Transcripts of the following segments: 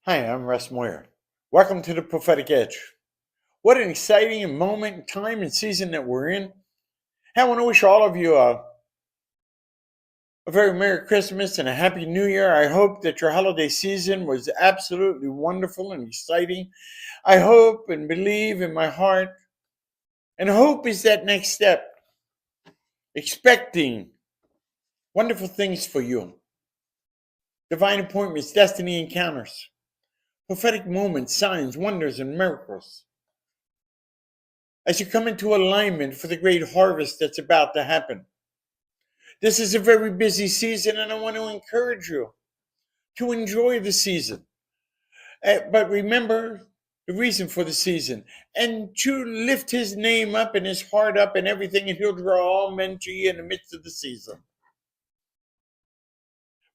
Hi, I'm Russ Moyer. Welcome to the Prophetic Edge. What an exciting moment in time and season that we're in. I want to wish all of you a very Merry Christmas and a Happy New Year. I hope that your holiday season was absolutely wonderful and exciting. I hope and believe in my heart, and hope is that next step, expecting wonderful things for you. Divine appointments, destiny encounters, prophetic moments, signs, wonders, and miracles. As you come into alignment for the great harvest that's about to happen. This is a very busy season, and I want to encourage you to enjoy the season. But remember the reason for the season and to lift his name up and his heart up and everything, and he'll draw all men to you in the midst of the season.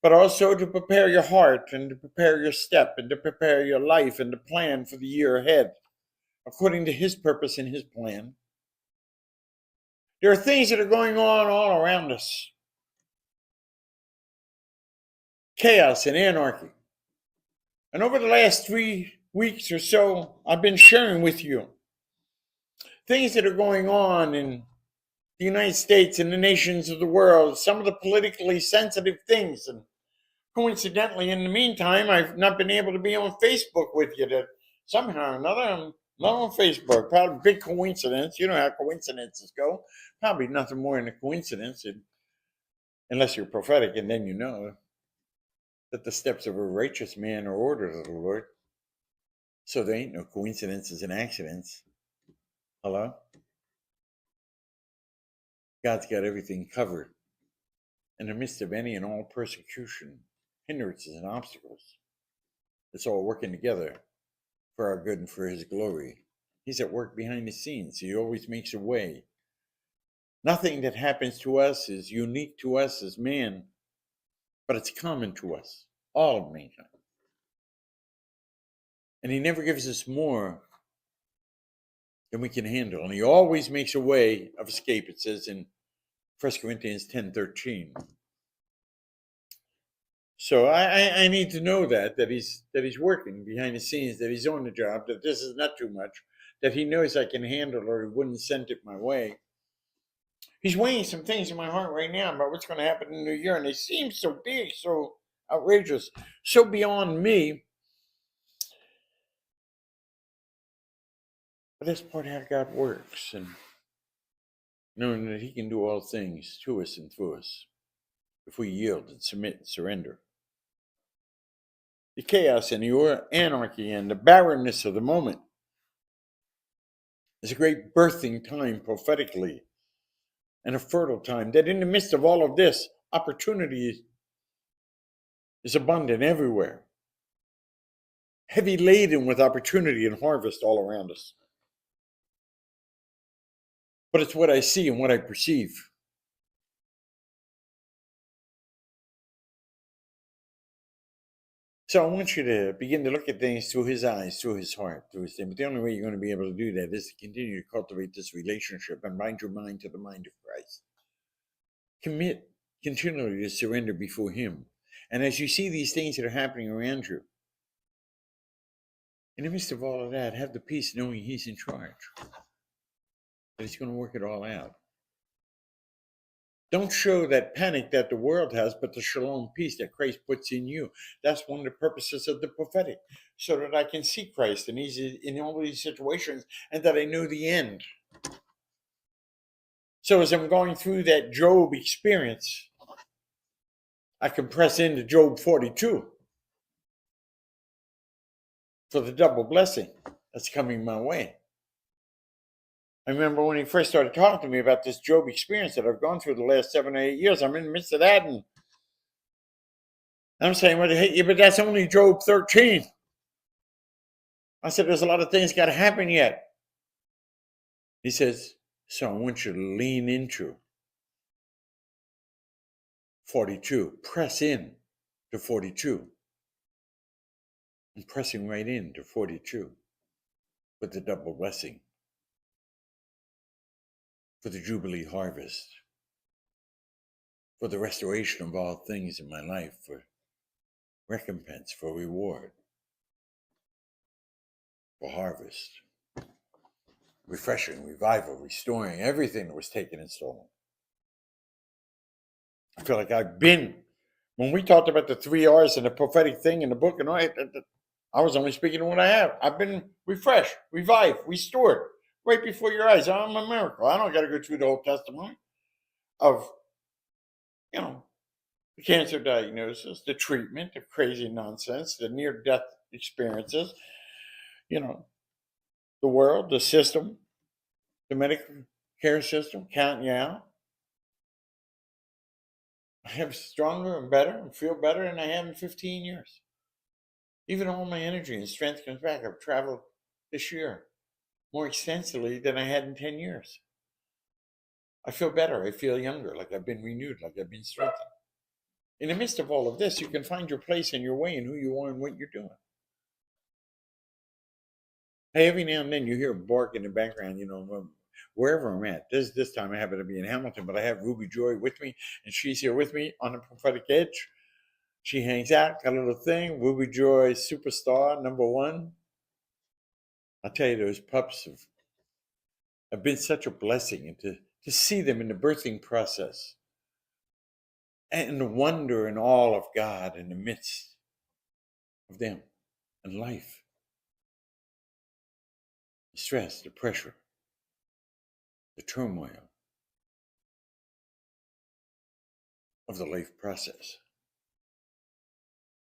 But also to prepare your heart and to prepare your step and to prepare your life and to plan for the year ahead according to his purpose and his plan. There are things that are going on all around us, chaos and anarchy. And over the last 3 weeks or so, I've been sharing with you things that are going on in the United States and the nations of the world, some of the politically sensitive things. And coincidentally, in the meantime, I've not been able to be on Facebook with you. That somehow or another, I'm not on Facebook. Probably a big coincidence. You know how coincidences go. Probably nothing more than a coincidence, unless you're prophetic, and then you know that the steps of a righteous man are ordered of the Lord. So there ain't no coincidences and accidents. Hello? God's got everything covered. In the midst of any and all persecution, hindrances, and obstacles, it's all working together for our good and for his glory. He's at work behind the scenes. He always makes a way. Nothing that happens to us is unique to us as man, but it's common to us, all of mankind. And he never gives us more than we can handle. And he always makes a way of escape, it says in 1 Corinthians 10:13. So I need to know that he's working behind the scenes, that he's on the job, that this is not too much, that he knows I can handle it or he wouldn't send it my way. He's weighing some things in my heart right now about what's going to happen in the new year, and they seem so big, so outrageous, so beyond me. But that's part of how God works, and knowing that he can do all things to us and through us if we yield and submit and surrender. The chaos and the anarchy and the barrenness of the moment is a great birthing time prophetically and a fertile time, that in the midst of all of this, opportunity is abundant everywhere, heavy laden with opportunity and harvest all around us. But it's what I see and what I perceive. So I want you to begin to look at things through his eyes, through his heart, through his thing. But the only way you're going to be able to do that is to continue to cultivate this relationship and bind your mind to the mind of Christ. Commit continually to surrender before him. And as you see these things that are happening around you, in the midst of all of that, have the peace knowing he's in charge, that he's going to work it all out. Don't show that panic that the world has, but the shalom peace that Christ puts in you. That's one of the purposes of the prophetic, so that I can see Christ in all these situations and that I know the end. So as I'm going through that Job experience, I can press into Job 42 for the double blessing that's coming my way. I remember when he first started talking to me about this Job experience that I've gone through the last 7 or 8 years. I'm in the midst of that, and I'm saying, well, hey, but that's only Job 13. I said, there's a lot of things got to happen yet. He says, so I want you to lean into 42. Press in to 42. I'm pressing right into 42 with the double blessing, for the Jubilee harvest, for the restoration of all things in my life, for recompense, for reward. for harvest, refreshing, revival, restoring everything that was taken and stolen. I feel like I've been, when we talked about the 3 R's and the prophetic thing in the book, and I was only speaking to what I have. I've been refreshed, revived, restored right before your eyes. I'm a miracle. I don't got to go through the whole testimony of, the cancer diagnosis, the treatment, the crazy nonsense, the near-death experiences, the world, the system, the medical care system, counting you out. I have stronger and better and feel better than I have in 15 years. Even all my energy and strength comes back. I've traveled this year more extensively than I had in 10 years. I feel better. I feel younger, like I've been renewed, like I've been strengthened. In the midst of all of this, you can find your place and your way and who you are and what you're doing. Hey, every now and then you hear a bark in the background, wherever I'm at. This time I happen to be in Hamilton, but I have Ruby Joy with me, and she's here with me on the Prophetic Edge. She hangs out, got a little thing. Ruby Joy, superstar, #1. I'll tell you, those pups have been such a blessing, and to see them in the birthing process and the wonder and awe of God in the midst of them and life, the stress, the pressure, the turmoil of the life process.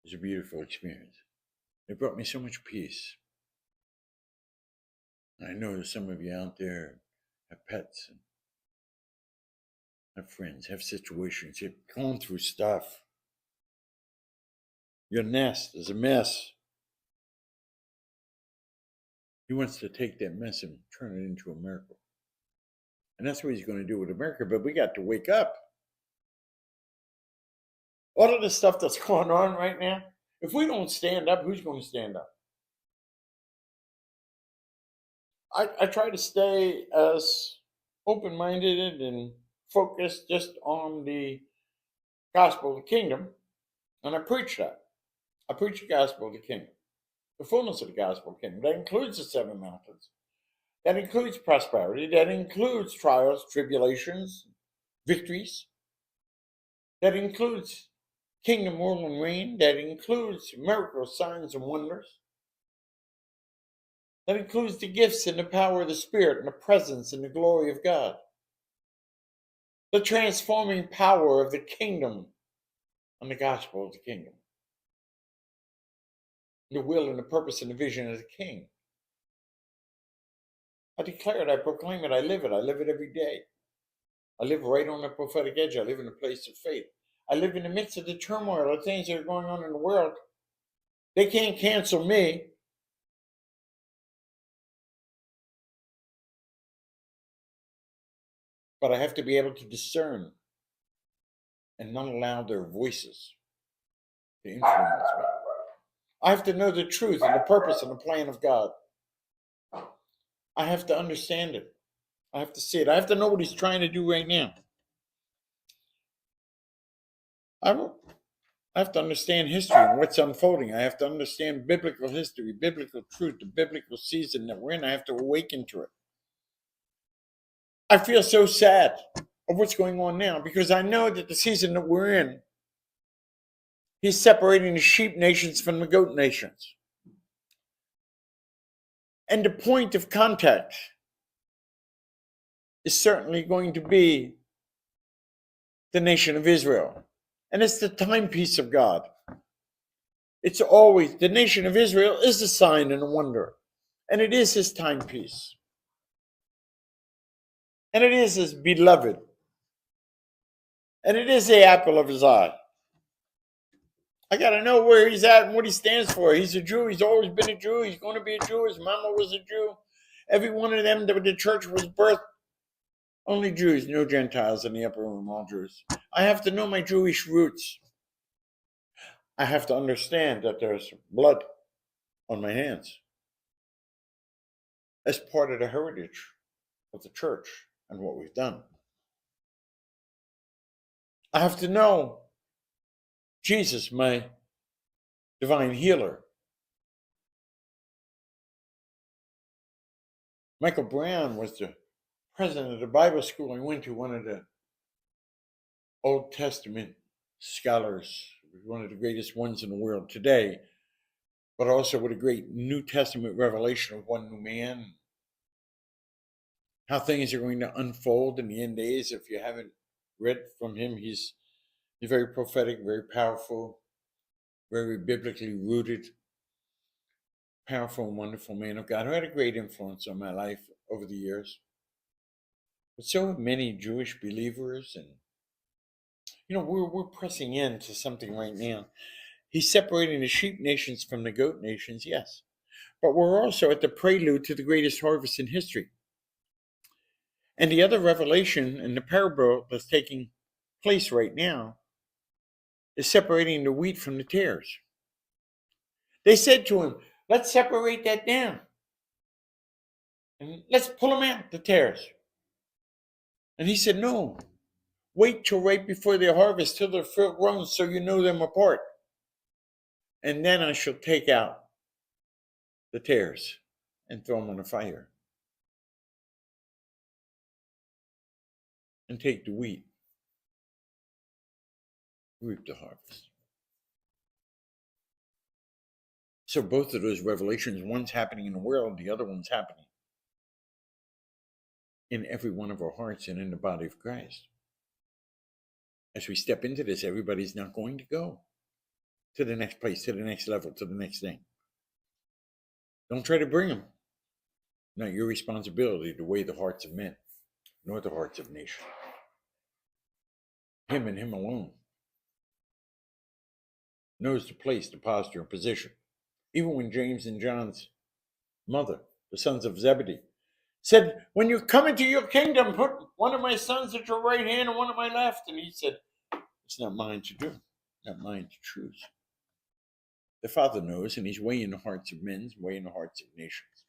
It's a beautiful experience. It brought me so much peace. I know there's some of you out there have pets and have friends, have situations, you've gone through stuff. Your nest is a mess. He wants to take that mess and turn it into a miracle. And that's what he's going to do with America, but we got to wake up. All of the stuff that's going on right now, if we don't stand up, who's going to stand up? I try to stay as open-minded and focused just on the gospel of the kingdom, and I preach that. I preach the gospel of the kingdom, the fullness of the gospel of the kingdom. That includes the 7 mountains. That includes prosperity. That includes trials, tribulations, victories. That includes kingdom, rule, and reign. That includes miracles, signs, and wonders. That includes the gifts and the power of the Spirit and the presence and the glory of God. The transforming power of the kingdom and the gospel of the kingdom. The will and the purpose and the vision of the King. I declare it, I proclaim it, I live it every day. I live right on the prophetic edge. I live in a place of faith. I live in the midst of the turmoil of things that are going on in the world. They can't cancel me. But I have to be able to discern and not allow their voices to influence me. I have to know the truth and the purpose and the plan of God. I have to understand it. I have to see it. I have to know what he's trying to do right now. I have to understand history and what's unfolding. I have to understand biblical history, biblical truth, the biblical season that we're in. I have to awaken to it. I feel so sad of what's going on now because I know that the season that we're in, he's separating the sheep nations from the goat nations. And the point of contact is certainly going to be the nation of Israel. And it's the timepiece of God. It's always, the nation of Israel is a sign and a wonder. And it is his timepiece. And it is his beloved. And it is the apple of his eye. I got to know where he's at and what he stands for. He's a Jew. He's always been a Jew. He's going to be a Jew. His mama was a Jew. Every one of them that the church was birthed, only Jews, no Gentiles in the upper room, all Jews. I have to know my Jewish roots. I have to understand that there's blood on my hands as part of the heritage of the church and what we've done. I have to know Jesus, my divine healer. Michael Brown was the president of the Bible school I went to, one of the Old Testament scholars, one of the greatest ones in the world today, but also with a great New Testament revelation of one new man, how things are going to unfold in the end days. If you haven't read from him, he's very prophetic, very powerful, very biblically rooted, powerful and wonderful man of God who had a great influence on my life over the years. But so have many Jewish believers, and we're pressing into something right now. He's separating the sheep nations from the goat nations, yes. But we're also at the prelude to the greatest harvest in history. And the other revelation in the parable that's taking place right now is separating the wheat from the tares. They said to him, let's separate that down. And let's pull them out, the tares. And he said, no, wait till right before the harvest, till they're full grown, so you know them apart. And then I shall take out the tares and throw them on the fire. And take the wheat, reap the harvest. So both of those revelations, one's happening in the world, the other one's happening in every one of our hearts and in the body of Christ. As we step into this, everybody's not going to go to the next place, to the next level, to the next thing. Don't try to bring them. Not your responsibility to weigh the hearts of men, nor the hearts of nations. Him and him alone knows the place, the posture, and position. Even when James and John's mother, the sons of Zebedee, said, when you come into your kingdom, put one of my sons at your right hand and one at my left. And he said, it's not mine to do, not mine to choose. The Father knows, and he's weighing the hearts of men, weighing the hearts of nations.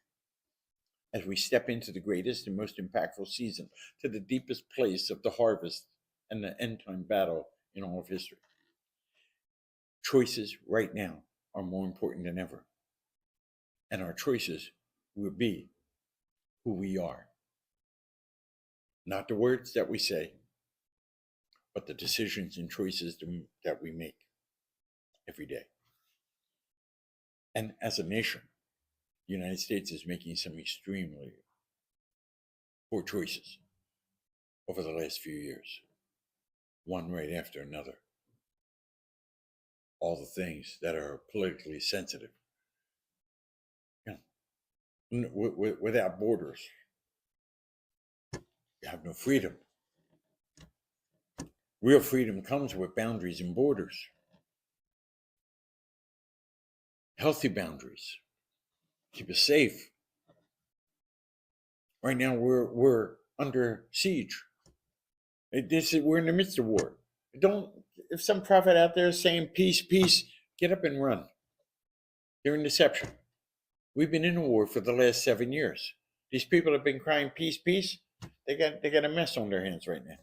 As we step into the greatest and most impactful season, to the deepest place of the harvest and the end time battle in all of history. Choices right now are more important than ever. And our choices will be who we are. Not the words that we say, but the decisions and choices that we make every day. And as a nation, the United States is making some extremely poor choices over the last few years, one right after another. All the things that are politically sensitive. Without borders, you have no freedom. Real freedom comes with boundaries and borders. Healthy boundaries. Keep us safe. Right now we're under siege. We're in the midst of war. If some prophet out there is saying peace, peace, get up and run. They're in deception. We've been in a war for the last 7 years. These people have been crying peace, peace. They got a mess on their hands right now.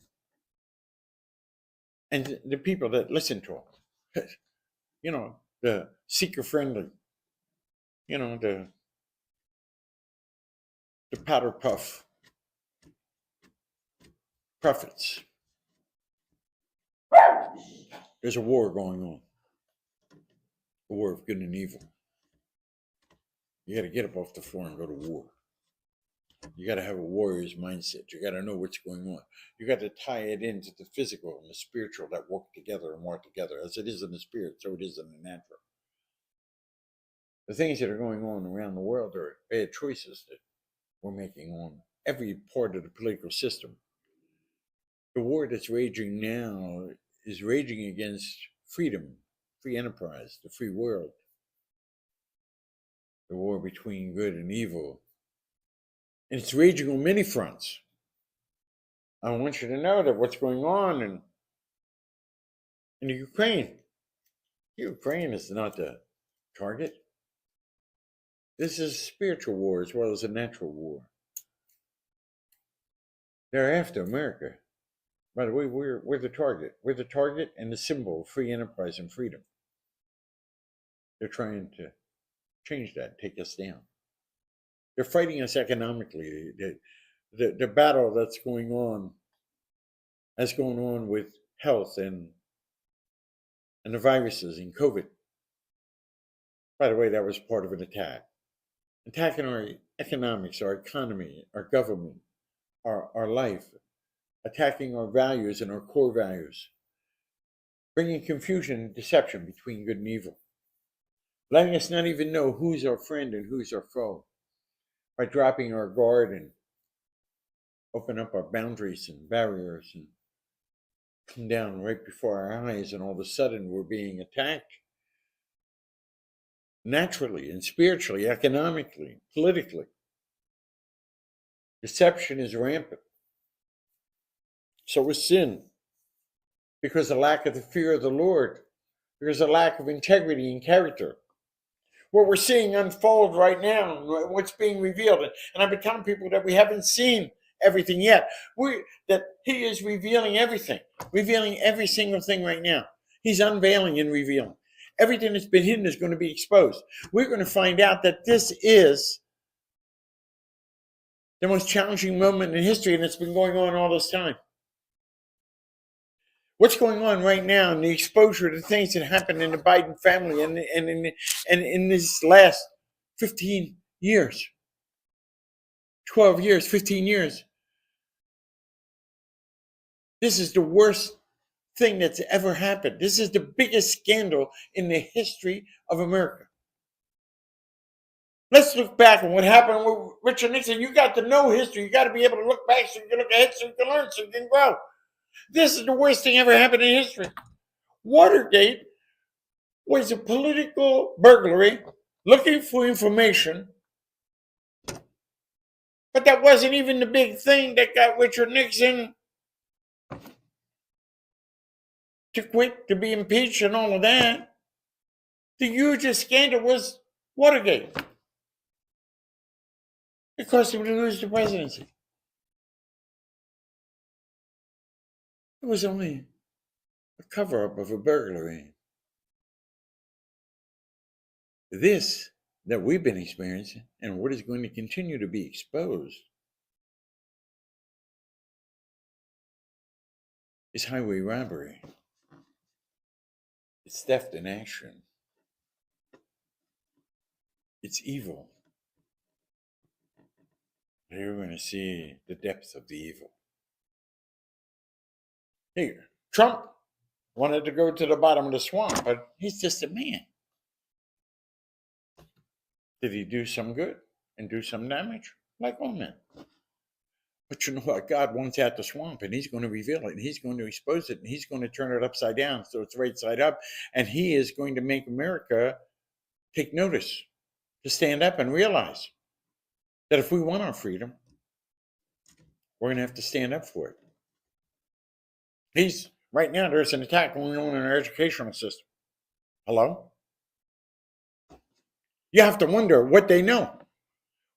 And the people that listen to them, the seeker friendly, the powder puff prophets. There's a war going on. A war of good and evil. You got to get up off the floor and go to war. You got to have a warrior's mindset. You got to know what's going on. You got to tie it into the physical and the spiritual that work together and work together. As it is in the spirit, so it is in the natural. The things that are going on around the world are bad choices that we're making on every part of the political system. The war that's raging now is raging against freedom, free enterprise, the free world. The war between good and evil. And it's raging on many fronts. I want you to know that what's going on in the Ukraine is not the target. This is a spiritual war as well as a natural war. They're after America. By the way, we're the target. We're the target and the symbol of free enterprise and freedom. They're trying to change that, take us down. They're fighting us economically. The battle that's going on has going on with health and the viruses and COVID. By the way, that was part of an attack. Attacking our economics, our economy, our government, our life, attacking our values and our core values, bringing confusion and deception between good and evil, letting us not even know who's our friend and who's our foe, by dropping our guard and open up our boundaries and barriers and come down right before our eyes, and all of a sudden we're being attacked naturally and spiritually, economically, politically. Deception is rampant. So is sin, because of lack of the fear of the Lord. There's a lack of integrity and character. What we're seeing unfold right now, what's being revealed, and I've been telling people that we haven't seen everything yet. That He is revealing everything, revealing every single thing right now. He's unveiling and revealing. Everything that's been hidden is going to be exposed. We're going to find out that this is the most challenging moment in history, and it's been going on all this time. What's going on right now and the exposure to things that happened in the Biden family and in this last 15 years, 12 years, 15 years. This is the worst thing that's ever happened. This is the biggest scandal in the history of America. Let's look back on what happened with Richard Nixon. You got to know history. You got to be able to look back so you can look ahead, so you can learn, so you can grow. This is the worst thing ever happened in history. Watergate was a political burglary looking for information, but that wasn't even the big thing that got Richard Nixon to quit, to be impeached, and all of that. The hugest scandal was Watergate. It cost him to lose the presidency. It was only a cover-up of a burglary. This that we've been experiencing and what is going to continue to be exposed is highway robbery. It's theft in action. It's evil. You're going to see the depth of the evil. Here, Trump wanted to go to the bottom of the swamp, but he's just a man. Did he do some good and do some damage? Like all men. But you know what? God wants out the swamp, and He's going to reveal it, and He's going to expose it, and He's going to turn it upside down so it's right side up, and He is going to make America take notice, to stand up and realize that if we want our freedom, we're going to have to stand up for it. Right now, there's an attack going on in our educational system. Hello? You have to wonder what they know.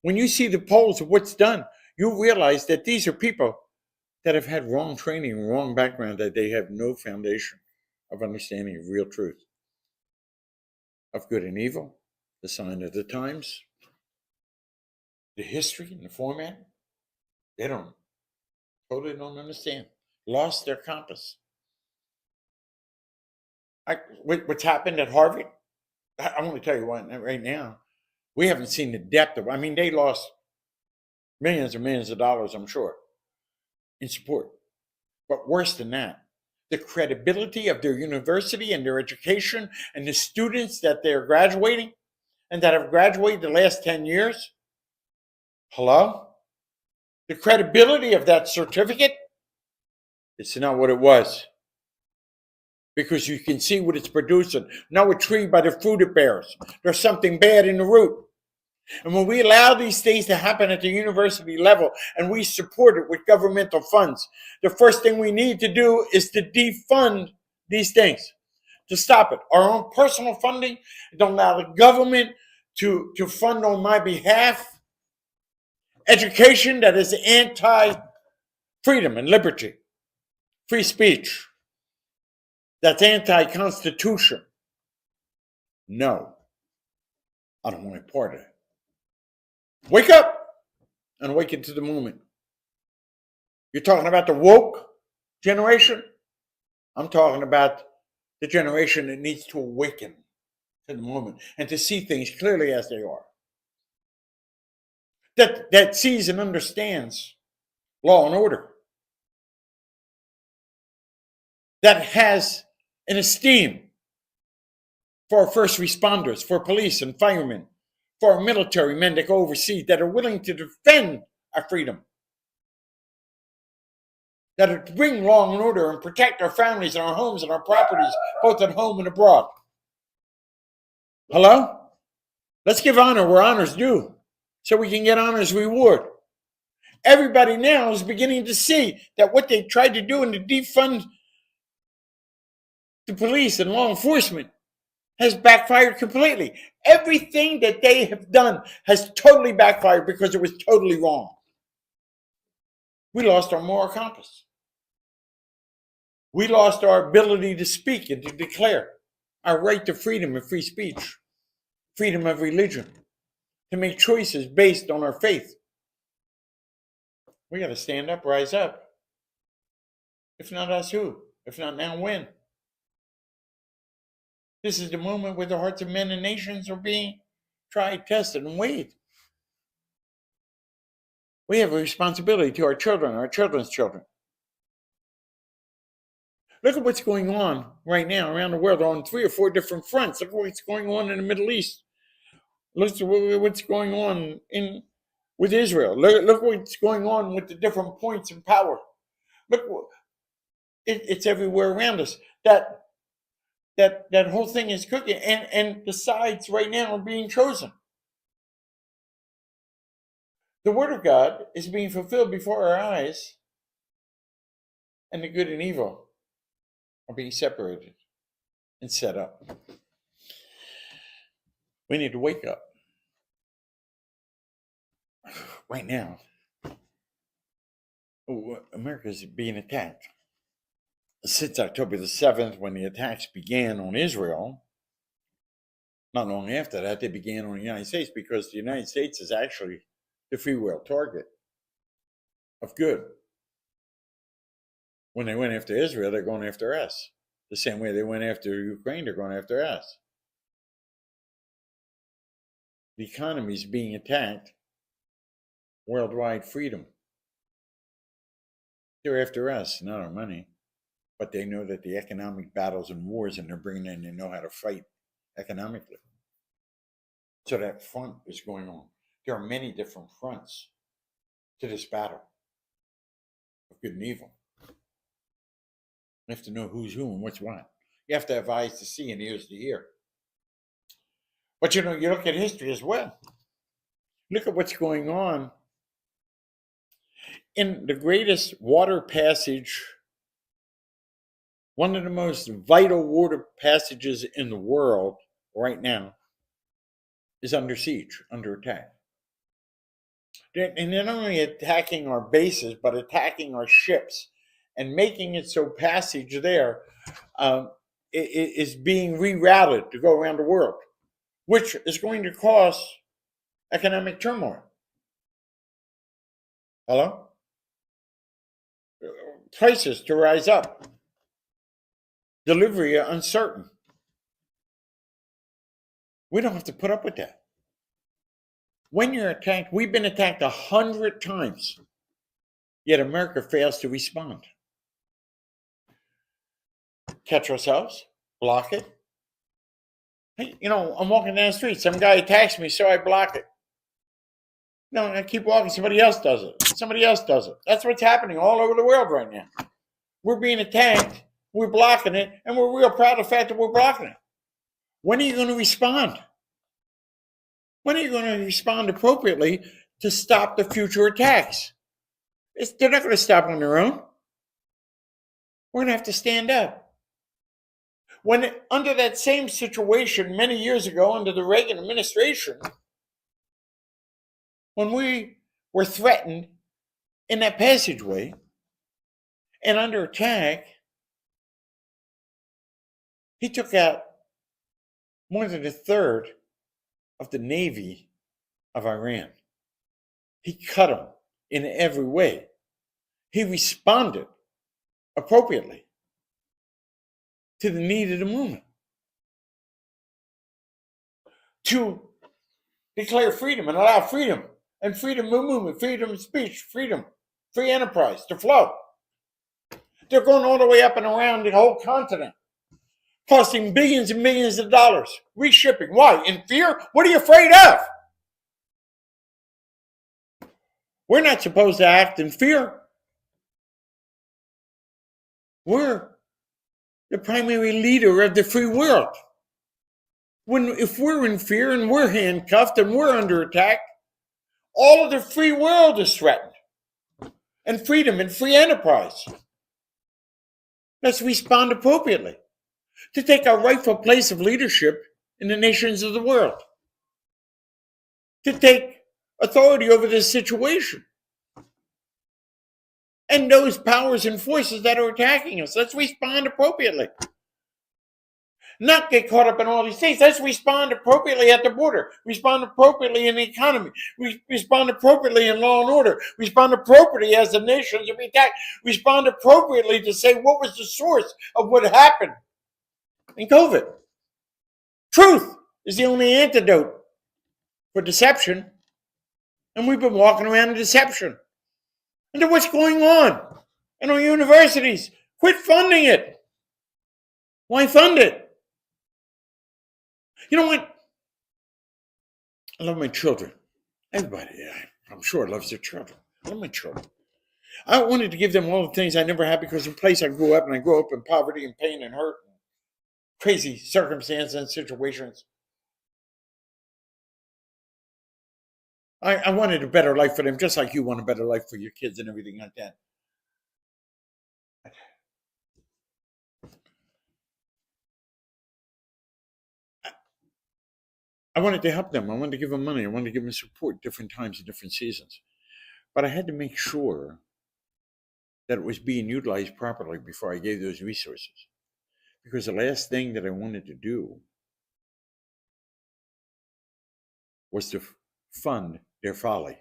When you see the polls of what's done, you realize that these are people that have had wrong training, wrong background, that they have no foundation of understanding of real truth, of good and evil, the sign of the times, the history and the format. They totally don't understand. Lost their compass. What's happened at Harvard? I want to tell you what, right now, we haven't seen the depth of, they lost millions and millions of dollars, I'm sure, in support. But worse than that, the credibility of their university and their education and the students that they're graduating and that have graduated the last 10 years. Hello? The credibility of that certificate, it's not what it was. Because you can see what it's producing. Know a tree by the fruit it bears. There's something bad in the root. And when we allow these things to happen at the university level and we support it with governmental funds, the first thing we need to do is to defund these things, to stop it. Our own personal funding, don't allow the government to fund on my behalf education that is anti-freedom and liberty, free speech. That's anti-constitution. No, I don't want to part of it. Wake up and awaken to the moment. You're talking about the woke generation? I'm talking about the generation that needs to awaken to the moment and to see things clearly as they are. That sees and understands law and order. That has an esteem for our first responders, for police and firemen, for our military men that go overseas, that are willing to defend our freedom, that are to bring law and order and protect our families and our homes and our properties, both at home and abroad. Hello? Let's give honor where honor's due so we can get honor's reward. Everybody now is beginning to see that what they tried to do and to defund the police and law enforcement has backfired completely. Everything that they have done has totally backfired because it was totally wrong. We lost our moral compass. We lost our ability to speak and to declare our right to freedom of free speech, freedom of religion, to make choices based on our faith. We got to stand up, rise up. If not us, who? If not now, when? This is the moment where the hearts of men and nations are being tried, tested, and weighed. We have a responsibility to our children, our children's children. Look at what's going on right now around the world on 3 or 4 different fronts. Look at what's going on in the Middle East. Look at what's going on with Israel. Look what's going on with the different points in power. Look, it's everywhere around us. That whole thing is cooking, and the sides right now are being chosen. The word of God is being fulfilled before our eyes, and the good and evil are being separated and set up. We need to wake up. Right now, America is being attacked. Since October the 7th, when the attacks began on Israel, not long after that, they began on the United States because the United States is actually the free will target of good. When they went after Israel, they're going after us. The same way they went after Ukraine, they're going after us. The economy is being attacked. Worldwide freedom. They're after us, not our money. But they know that the economic battles and wars, and they're bringing in, they know how to fight economically. So that front is going on. There are many different fronts to this battle of good and evil. You have to know who's who and what's what. You have to have eyes to see and ears to hear. But you look at history as well. Look at what's going on in the greatest water passage, one of the most vital water passages in the world right now is under siege, under attack. And they're not only attacking our bases, but attacking our ships and making it so passage there is being rerouted to go around the world, which is going to cause economic turmoil. Hello? Prices to rise up. Delivery uncertain. We don't have to put up with that. When you're attacked, we've been attacked 100 times, yet America fails to respond. Catch ourselves, block it. Hey, I'm walking down the street, some guy attacks me, so I block it. No, I keep walking, somebody else does it. Somebody else does it. That's what's happening all over the world right now. We're being attacked, we're blocking it, and we're real proud of the fact that we're blocking it. When are you going to respond? When are you going to respond appropriately to stop the future attacks? They're not going to stop on their own. We're going to have to stand up. When under that same situation many years ago, under the Reagan administration, when we were threatened in that passageway and under attack, he took out more than a third of the Navy of Iran. He cut him in every way. He responded appropriately to the need of the movement to declare freedom and allow freedom and freedom of movement, freedom of speech, freedom, free enterprise to flow. They're going all the way up and around the whole continent, costing billions and millions of dollars, reshipping. Why? In fear? What are you afraid of? We're not supposed to act in fear. We're the primary leader of the free world. If we're in fear and we're handcuffed and we're under attack, all of the free world is threatened. And freedom and free enterprise. Let's respond appropriately to take our rightful place of leadership in the nations of the world, to take authority over this situation and those powers and forces that are attacking us. Let's respond appropriately. Not get caught up in all these things. Let's respond appropriately at the border, respond appropriately in the economy, respond appropriately in law and order, respond appropriately as the nations are being attacked, respond appropriately to say what was the source of what happened in COVID. Truth is the only antidote for deception, and we've been walking around in deception. And then what's going on in our universities? Quit funding it. Why fund it? You know what? I love my children. Everybody, I'm sure, loves their children. I love my children. I wanted to give them all the things I never had because the place I grew up, and I grew up in poverty and pain and hurt, and crazy circumstances and situations. I wanted a better life for them, just like you want a better life for your kids and everything like that. I wanted to help them. I wanted to give them money. I wanted to give them support different times and different seasons. But I had to make sure that it was being utilized properly before I gave those resources. Because the last thing that I wanted to do was to fund their folly,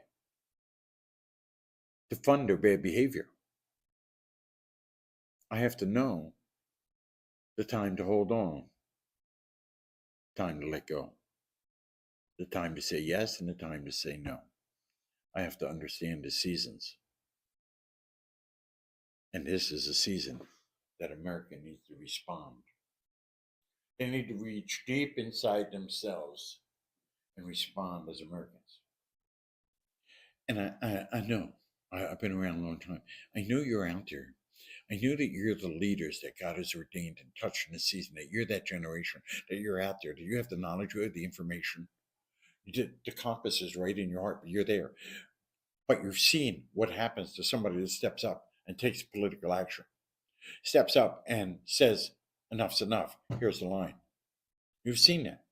to fund their bad behavior. I have to know the time to hold on, time to let go, the time to say yes and the time to say no. I have to understand the seasons. And this is a season that America needs to respond. They need to reach deep inside themselves and respond as Americans. And I know, I've been around a long time. I know you're out there. I know that you're the leaders that God has ordained and touched in this season, that you're that generation, that you're out there, that you have the knowledge, you have the information. The compass is right in your heart, but you're there. But you've seen what happens to somebody that steps up and takes political action, steps up and says, enough's enough. Here's the line. You've seen that.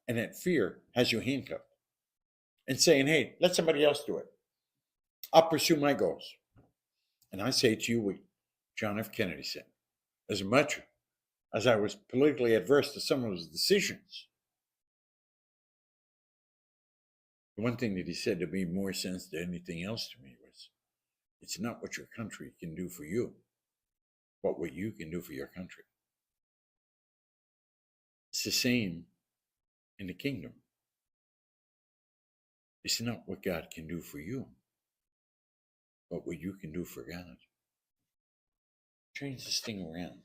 And that fear has you handcuffed and saying, hey, let somebody else do it. I'll pursue my goals. And I say to you what John F. Kennedy said. As much as I was politically adverse to some of his decisions, the one thing that he said that made more sense than anything else to me was, it's not what your country can do for you, but what you can do for your country. It's the same in the kingdom. It's not what God can do for you, but what you can do for God. Change this thing around.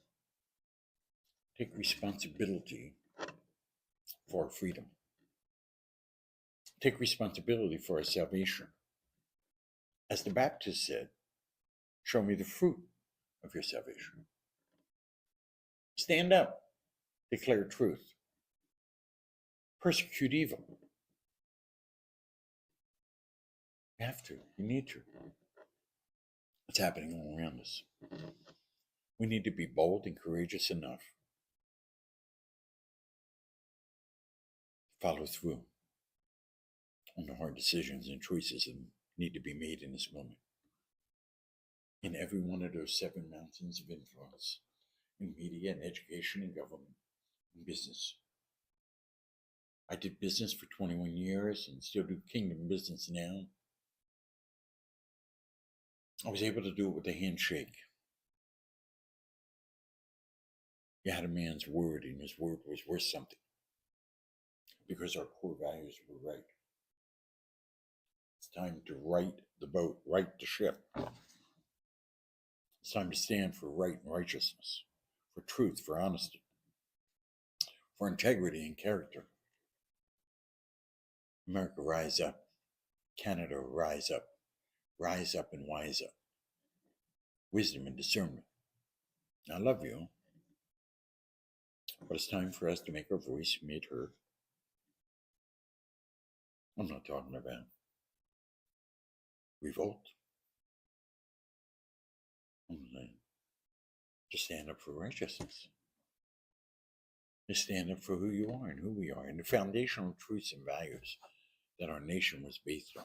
Take responsibility for our freedom. Take responsibility for our salvation. As the Baptist said, show me the fruit of your salvation. Stand up, declare truth, persecute evil. You have to, you need to. It's happening all around us. We need to be bold and courageous enough to follow through on the hard decisions and choices that need to be made in this moment. In every one of those 7 mountains of influence, in media and education and government and business. I did business for 21 years and still do kingdom business now. I was able to do it with a handshake. You had a man's word, and his word was worth something because our core values were right. It's time to right the boat, right the ship. It's time to stand for right and righteousness, for truth, for honesty, for integrity and character. America, rise up. Canada, rise up. Rise up and wise up. Wisdom and discernment. I love you, but it's time for us to make our voice made heard. I'm not talking about revolt. I'm saying to stand up for righteousness. To stand up for who you are and who we are and the foundational truths and values that our nation was based on.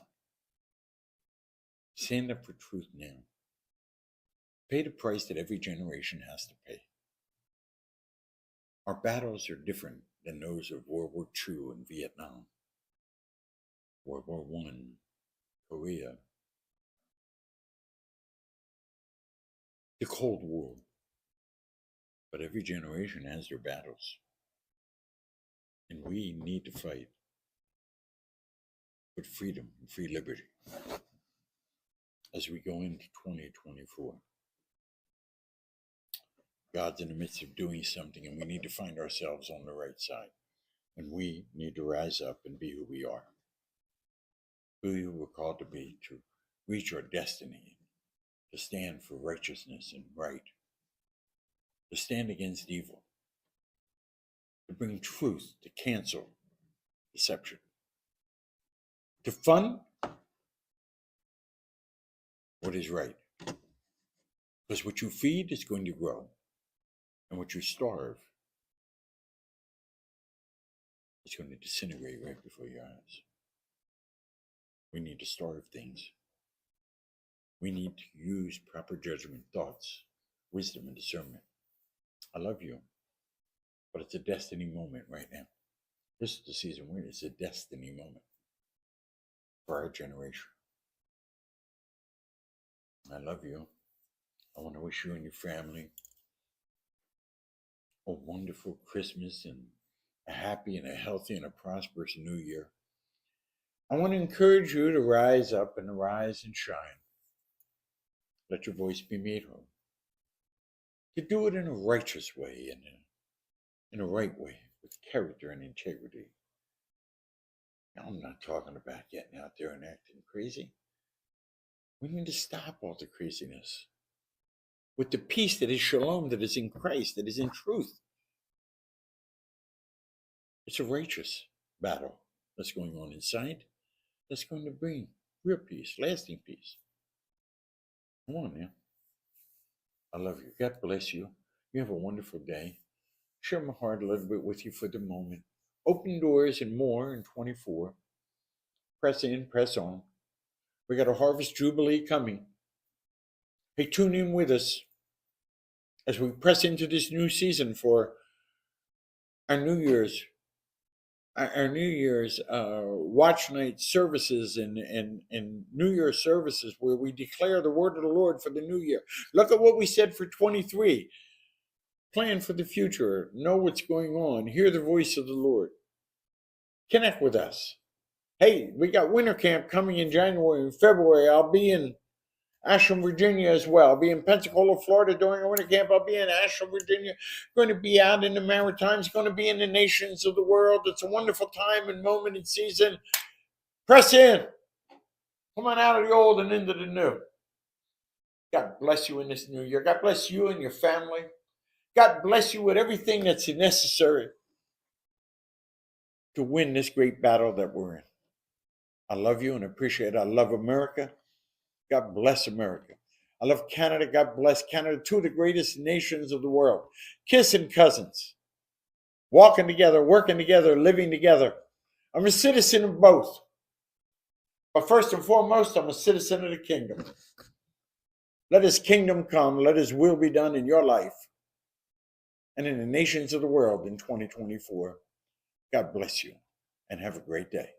Stand up for truth now. Pay the price that every generation has to pay. Our battles are different than those of World War II and Vietnam, World War I, Korea, the Cold War. But every generation has their battles. And we need to fight for freedom and free liberty as we go into 2024. God's in the midst of doing something, and we need to find ourselves on the right side. And we need to rise up and be who we are, who we're called to be, to reach our destiny, to stand for righteousness and right, to stand against evil, to bring truth, to cancel deception, to fund what is right. Because what you feed is going to grow, and what you starve is going to disintegrate right before your eyes. We need to starve things. We need to use proper judgment, thoughts, wisdom, and discernment. I love you, but it's a destiny moment right now. This is the season we're in. It's a destiny moment for our generation. I love you. I want to wish you and your family a wonderful Christmas and a happy and a healthy and a prosperous new year. I want to encourage you to rise up and arise and shine. Let your voice be made heard. To do it in a righteous way and in a right way with character and integrity. Now, I'm not talking about getting out there and acting crazy. We need to stop all the craziness with the peace that is shalom, that is in Christ, that is in truth. It's a righteous battle that's going on inside that's going to bring real peace, lasting peace. Come on now. I love you. God bless you. You have a wonderful day. Share my heart a little bit with you for the moment. Open doors and more in 24. Press in, press on. We got a Harvest Jubilee coming. Hey, tune in with us as we press into this new season for our New Year's watch night services and New Year's services where we declare the word of the Lord for the new year. Look at what we said for 23. Plan for the future. Know what's going on. Hear the voice of the Lord. Connect with us. Hey, we got winter camp coming in January and February. I'll be in Ashland, Virginia as well. I'll be in Pensacola, Florida during a winter camp. I'll be in Ashland, Virginia. Going to be out in the Maritimes. Going to be in the nations of the world. It's a wonderful time and moment and season. Press in. Come on out of the old and into the new. God bless you in this new year. God bless you and your family. God bless you with everything that's necessary to win this great battle that we're in. I love you and appreciate it. I love America. God bless America. I love Canada. God bless Canada. Two of the greatest nations of the world. Kissing cousins. Walking together, working together, living together. I'm a citizen of both. But first and foremost, I'm a citizen of the kingdom. Let his kingdom come. Let his will be done in your life and in the nations of the world in 2024. God bless you and have a great day.